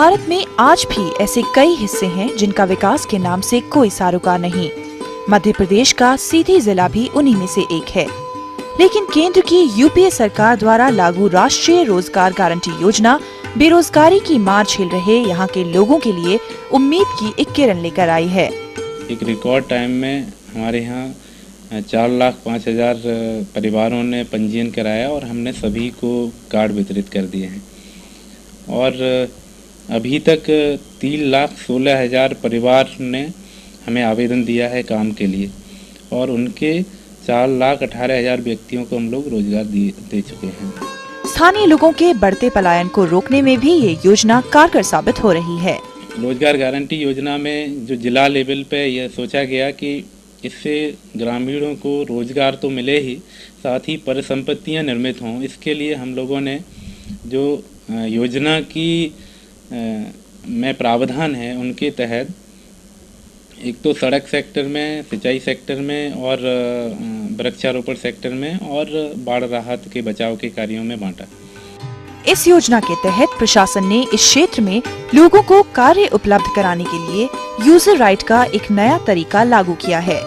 भारत में आज भी ऐसे कई हिस्से हैं जिनका विकास के नाम से कोई सारोकार नहीं। मध्य प्रदेश का सीधी जिला भी उन्हीं में से एक है। लेकिन केंद्र की यूपीए सरकार द्वारा लागू राष्ट्रीय रोजगार गारंटी योजना बेरोजगारी की मार झेल रहे यहाँ के लोगों के लिए उम्मीद की एक किरण लेकर आई है। एक रिकॉर्ड टाइम में हमारे यहाँ 4,05,000 परिवारों ने पंजीयन कराया और हमने सभी को कार्ड वितरित कर दिए हैं। और अभी तक 3,16,000 परिवार ने हमें आवेदन दिया है काम के लिए और उनके 4,18,000 व्यक्तियों को हम लोग रोजगार दे चुके हैं। स्थानीय लोगों के बढ़ते पलायन को रोकने में भी ये योजना कारगर साबित हो रही है। रोजगार गारंटी योजना में जो जिला लेवल पे यह सोचा गया कि इससे ग्रामीणों को रोजगार तो मिले ही, साथ ही परिसंपत्तियां निर्मित हों। इसके लिए हम लोगों ने जो योजना की में प्रावधान है उनके तहत एक तो सड़क सेक्टर में, सिंचाई सेक्टर में और वृक्षारोपण सेक्टर में और बाढ़ राहत के बचाव के कार्यों में बांटा। इस योजना के तहत प्रशासन ने इस क्षेत्र में लोगों को कार्य उपलब्ध कराने के लिए यूजर राइट का एक नया तरीका लागू किया है।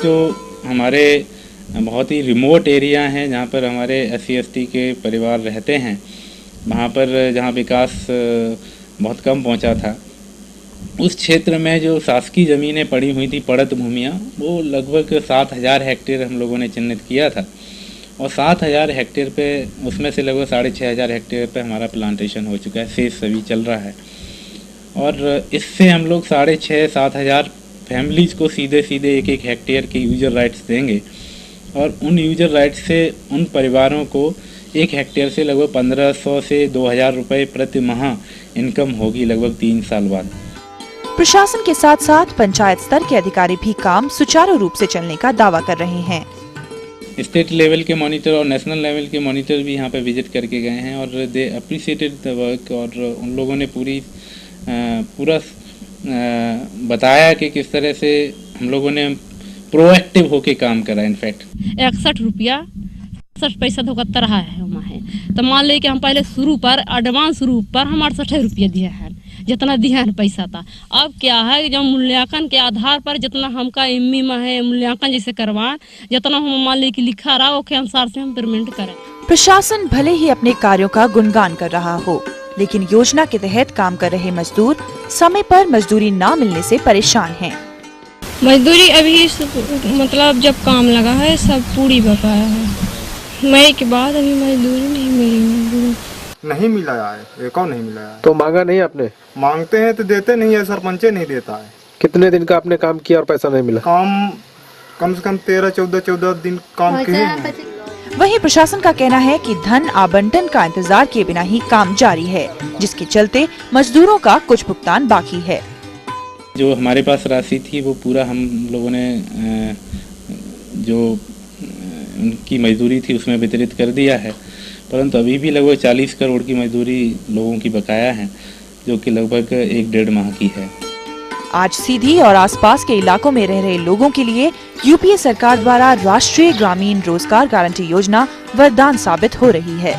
जो हमारे बहुत ही रिमोट एरिया हैं जहाँ पर हमारे SC/ST के परिवार रहते हैं, वहाँ पर जहाँ विकास बहुत कम पहुँचा था, उस क्षेत्र में जो शासकीय ज़मीनें पड़ी हुई थी, पड़त भूमियाँ, वो लगभग 7,000 हेक्टेयर हम लोगों ने चिन्हित किया था और 7,000 हेक्टेयर पे उसमें से लगभग 6,500 हेक्टेयर पे हमारा प्लांटेशन हो चुका है, शेष सभी चल रहा है। और इससे हम लोग 6,500-7,000 फैमिलीज़ को सीधे सीधे 1-1 हेक्टेयर के यूजर राइट्स देंगे और उन यूजर राइट्स से उन परिवारों को 1 हेक्टेयर से लगभग 1,500 से 2,000 रुपये प्रति माह इनकम होगी लगभग 3 साल बाद। प्रशासन के साथ साथ पंचायत स्तर के अधिकारी भी काम सुचारू रूप से चलने का दावा कर रहे हैं। स्टेट लेवल के मॉनिटर और नेशनल लेवल के मॉनिटर भी यहाँ पे विजिट करके गए हैं और दे अप्रिशिएटेड द वर्क और उन लोगों ने पूरा बताया कि किस तरह से हम लोगों ने प्रोएक्टिव होके काम करा। इनफैक्ट 61 रुपया 60 पैसा धोखा रहा है वहाँ है। तो मान ले कि हम पहले शुरू पर एडवांस रूप पर हम 68 रुपया दिया है, जितना दिया है पैसा था। अब क्या है, जब मूल्यांकन के आधार पर जितना हमका एमई में है मूल्यांकन जैसे करवाएं, जितना हम मान ले कि लिखा रहा उसके अनुसार से हम पेमेंट करें। प्रशासन भले ही अपने कार्यों का गुणगान कर रहा हो, लेकिन योजना के तहत काम कर रहे मजदूर समय पर मजदूरी न मिलने से परेशान हैं। मजदूरी अभी मतलब जब काम लगा है सब पूरी बकाया है। मई के बाद अभी मजदूरी नहीं मिली। नहीं मिला है, एक और नहीं मिला है। तो मांगा नहीं आपने? मांगते हैं तो देते नहीं है, सरपंच नहीं देता है। कितने दिन का आपने काम किया और पैसा नहीं मिला? काम कम से कम 13-14 दिन काम किए हैं। वहीं प्रशासन का कहना है कि धन आवंटन का इंतजार किए बिना ही काम जारी है, जिसके चलते मजदूरों का कुछ भुगतान बाकी है। जो हमारे पास राशि थी वो पूरा हम लोगों ने जो उनकी मजदूरी थी उसमें वितरित कर दिया है, परंतु अभी भी लगभग 40 करोड़ की मजदूरी लोगों की बकाया है, जो कि लगभग 1-1.5 माह की है। आज सीधी और आसपास के इलाकों में रह रहे लोगों के लिए यूपीए सरकार द्वारा राष्ट्रीय ग्रामीण रोजगार गारंटी योजना वरदान साबित हो रही है।